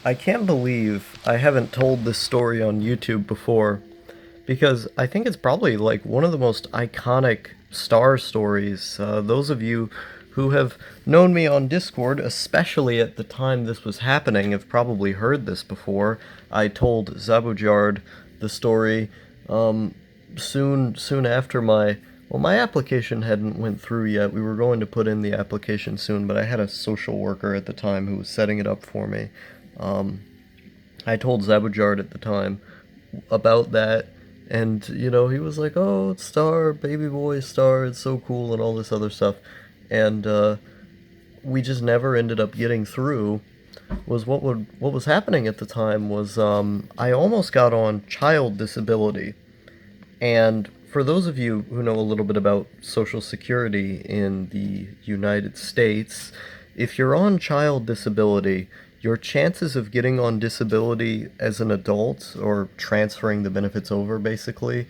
I can't believe I haven't told this story on YouTube before because I think it's probably like one of the most iconic star stories. Those of you who have known me on Discord, especially at the time this was happening, have probably heard this before. I told Zabujard the story soon after my application hadn't went through yet. We were going to put in the application soon, but I had a social worker at the time who was setting it up for me. Um, I told Zabujard at the time about that, and he was like, "Oh, it's Star, baby boy Star, it's so cool," and all this other stuff, and we just never ended up getting through. What was happening at the time was I almost got on child disability, and for those of you who know a little bit about Social Security in the United States, if you're on child disability, your chances of getting on disability as an adult, or transferring the benefits over basically,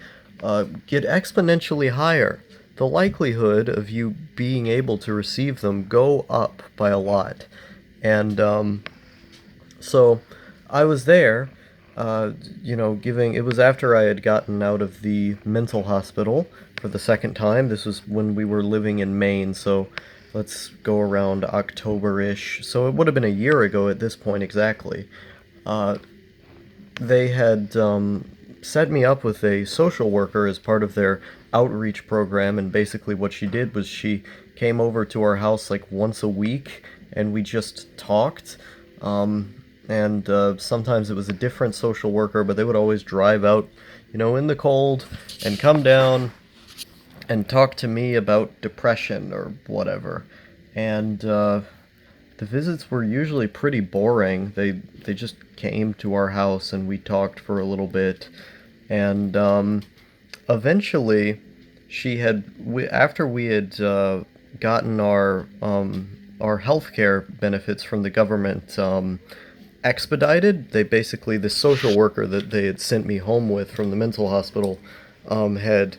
get exponentially higher. The likelihood of you being able to receive them go up by a lot. And so I was there, giving. It was after I had gotten out of the mental hospital for the second time. This was when we were living in Maine, so let's go around October-ish. So it would have been a year ago at this point exactly. Uh, they had set me up with a social worker as part of their outreach program, and basically what she did was she came over to our house like once a week, and we just talked. And sometimes it was a different social worker, but they would always drive out, in the cold, and come down and talk to me about depression or whatever. And the visits were usually pretty boring. They just came to our house and we talked for a little bit, and eventually, after we had gotten our healthcare benefits from the government expedited. They basically, the social worker that they had sent me home with from the mental hospital had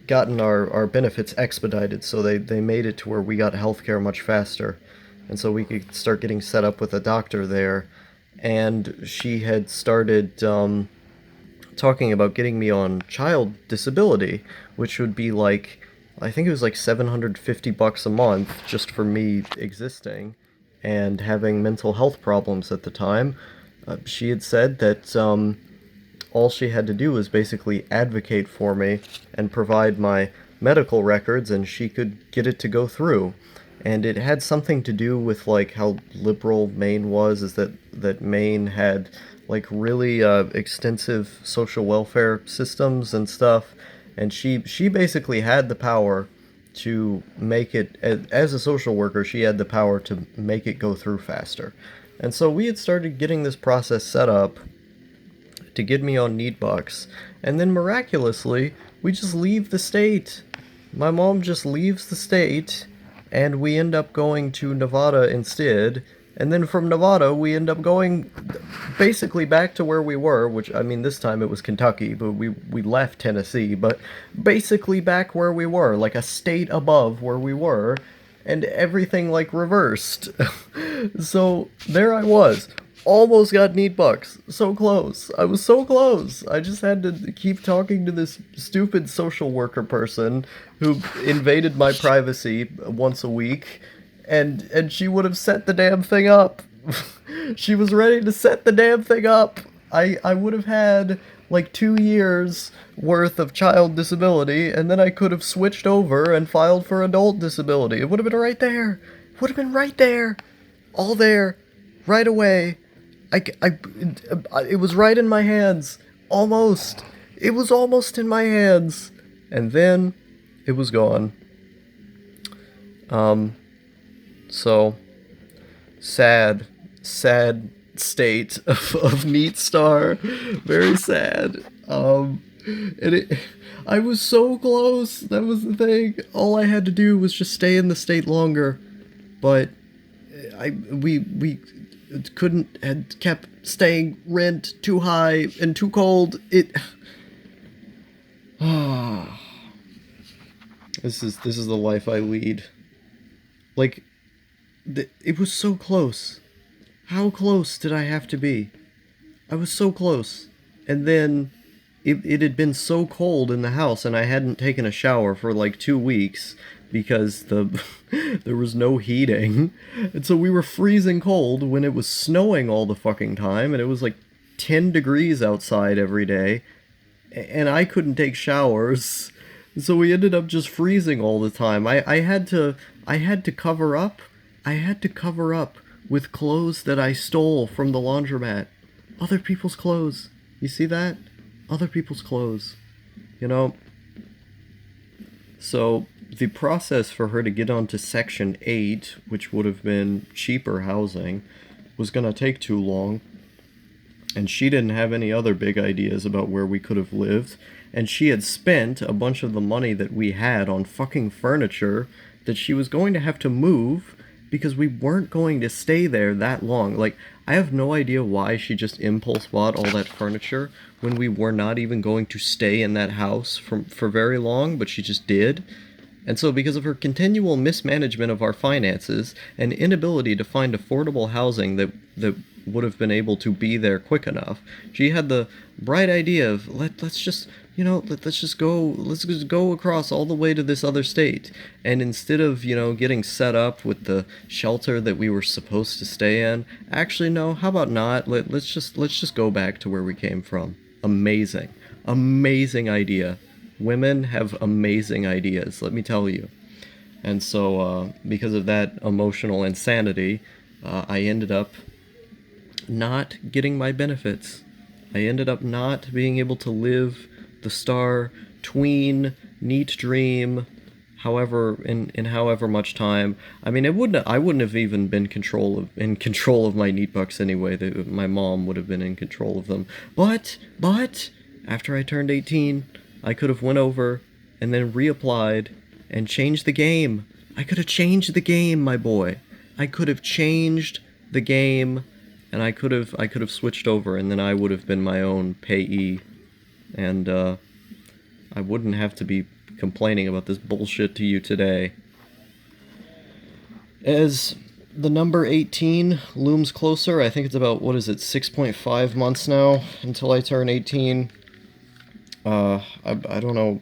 gotten our benefits expedited, so they made it to where we got healthcare much faster. And so we could start getting set up with a doctor there. And she had started talking about getting me on child disability, which would be like, I think it was like $750 a month just for me existing and having mental health problems at the time. She had said that all she had to do was basically advocate for me and provide my medical records, and she could get it to go through. And it had something to do with like how liberal Maine was, is that Maine had like really extensive social welfare systems and stuff, and she basically had the power to make it, as a social worker, she had the power to make it go through faster. And so we had started getting this process set up to get me on Neetbux, and then miraculously, we just leave the state. My mom just leaves the state, and we end up going to Nevada instead. And then from Nevada, we end up going basically back to where we were, which, I mean, this time it was Kentucky, but we left Tennessee, but basically back where we were, like a state above where we were, and everything like reversed. So there I was. Almost got Neetbux. So close. I was so close. I just had to keep talking to this stupid social worker person who invaded my privacy once a week, and she would have set the damn thing up. She was ready to set the damn thing up. I would have had like 2 years worth of child disability, and then I could have switched over and filed for adult disability. It would have been right there. It would have been right there. All there. Right away. It was right in my hands. Almost. It was almost in my hands. And then it was gone. So sad state of Neat Star. Very sad. And I was so close. That was the thing. All I had to do was just stay in the state longer. But we couldn't, had kept staying, rent too high and too cold. This is the life I lead. Like, it was so close. How close did I have to be? I was so close. And then it had been so cold in the house, and I hadn't taken a shower for like 2 weeks because there was no heating. And so we were freezing cold when it was snowing all the fucking time, and it was like 10 degrees outside every day, and I couldn't take showers. So we ended up just freezing all the time. I had to cover up. I had to cover up with clothes that I stole from the laundromat. Other people's clothes. You see that? Other people's clothes. You know? So the process for her to get onto Section 8, which would have been cheaper housing, was going to take too long. And she didn't have any other big ideas about where we could have lived. And she had spent a bunch of the money that we had on fucking furniture that she was going to have to move because we weren't going to stay there that long. Like, I have no idea why she just impulse bought all that furniture when we were not even going to stay in that house for very long, but she just did. And so because of her continual mismanagement of our finances and inability to find affordable housing that would have been able to be there quick enough, she had the bright idea of let's just go across all the way to this other state. And instead of, getting set up with the shelter that we were supposed to stay in, actually no, how about not? Let's just go back to where we came from. Amazing idea. Women have amazing ideas, let me tell you. And so, because of that emotional insanity, I ended up not getting my benefits. I ended up not being able to live the star tween NEET dream, however much time. I mean, I wouldn't have even been in control of my Neetbux anyway. My mom would have been in control of them. But after I turned 18, I could have went over and then reapplied and changed the game. I could have changed the game, my boy. I could have changed the game, and I could have switched over, and then I would have been my own payee, and I wouldn't have to be complaining about this bullshit to you today. As the number 18 looms closer, I think it's about, 6.5 months now until I turn 18. I don't know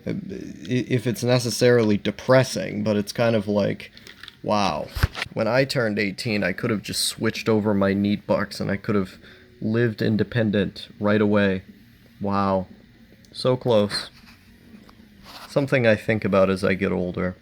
if it's necessarily depressing, but it's kind of like, wow. When I turned 18, I could have just switched over my Neetbux and I could have lived independent right away. Wow. So close. Something I think about as I get older.